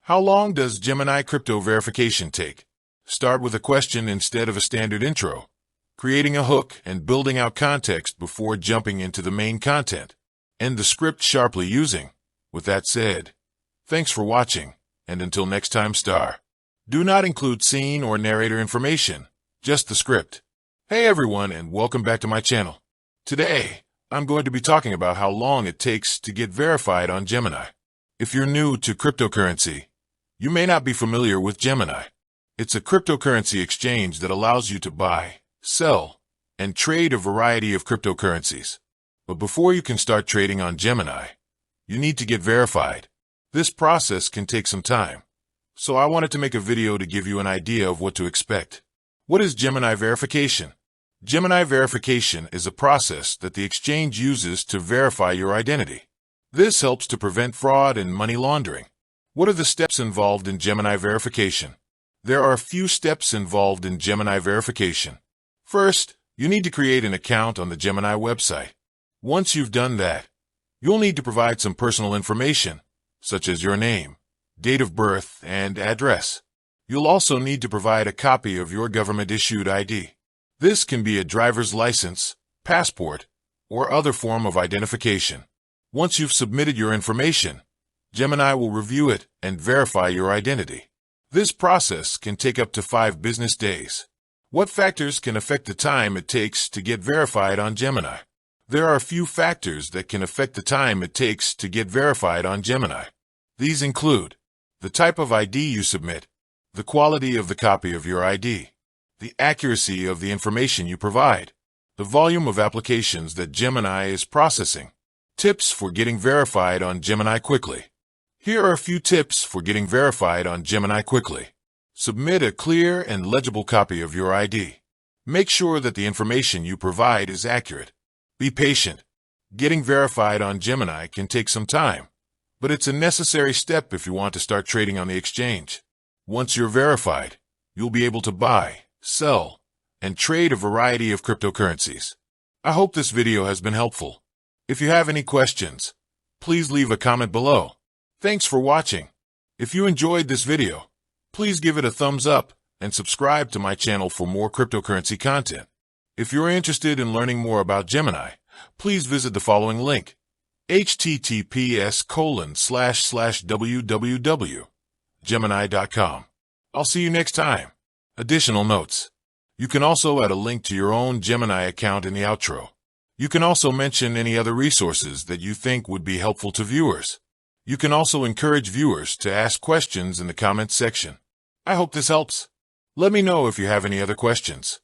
How long does Gemini crypto verification take? Start with a question instead of a standard intro, creating a hook and building out context before jumping into the main content. End the script sharply using. With that said, thanks for watching, and until next time, star. Do not include scene or narrator information, just the script. Hey everyone, and welcome back to my channel. Today, I'm going to be talking about how long it takes to get verified on Gemini. If you're new to cryptocurrency, you may not be familiar with Gemini. It's a cryptocurrency exchange that allows you to buy, sell, and trade a variety of cryptocurrencies. But before you can start trading on Gemini, you need to get verified. This process can take some time, so I wanted to make a video to give you an idea of what to expect. What is Gemini verification? Gemini verification is a process that the exchange uses to verify your identity. This helps to prevent fraud and money laundering. What are the steps involved in Gemini verification? There are a few steps involved in Gemini verification. First, you need to create an account on the Gemini website. Once you've done that, you'll need to provide some personal information, such as your name, date of birth, and address. You'll also need to provide a copy of your government-issued ID. This can be a driver's license, passport, or other form of identification. Once you've submitted your information, Gemini will review it and verify your identity. This process can take up to 5 business days. What factors can affect the time it takes to get verified on Gemini? There are a few factors that can affect the time it takes to get verified on Gemini. These include the type of ID you submit, the quality of the copy of your ID, the accuracy of the information you provide, the volume of applications that Gemini is processing. Tips for getting verified on Gemini quickly. Here are a few tips for getting verified on Gemini quickly. Submit a clear and legible copy of your ID. Make sure that the information you provide is accurate. Be patient. Getting verified on Gemini can take some time, but it's a necessary step if you want to start trading on the exchange. Once you're verified, you'll be able to buy, sell, and trade a variety of cryptocurrencies. I hope this video has been helpful. If you have any questions, please leave a comment below. Thanks for watching. If you enjoyed this video, please give it a thumbs up and subscribe to my channel for more cryptocurrency content. If you're interested in learning more about Gemini, please visit the following link: https://www.gemini.com. I'll see you next time. Additional notes. You can also add a link to your own Gemini account in the outro. You can also mention any other resources that you think would be helpful to viewers. You can also encourage viewers to ask questions in the comments section. I hope this helps. Let me know if you have any other questions.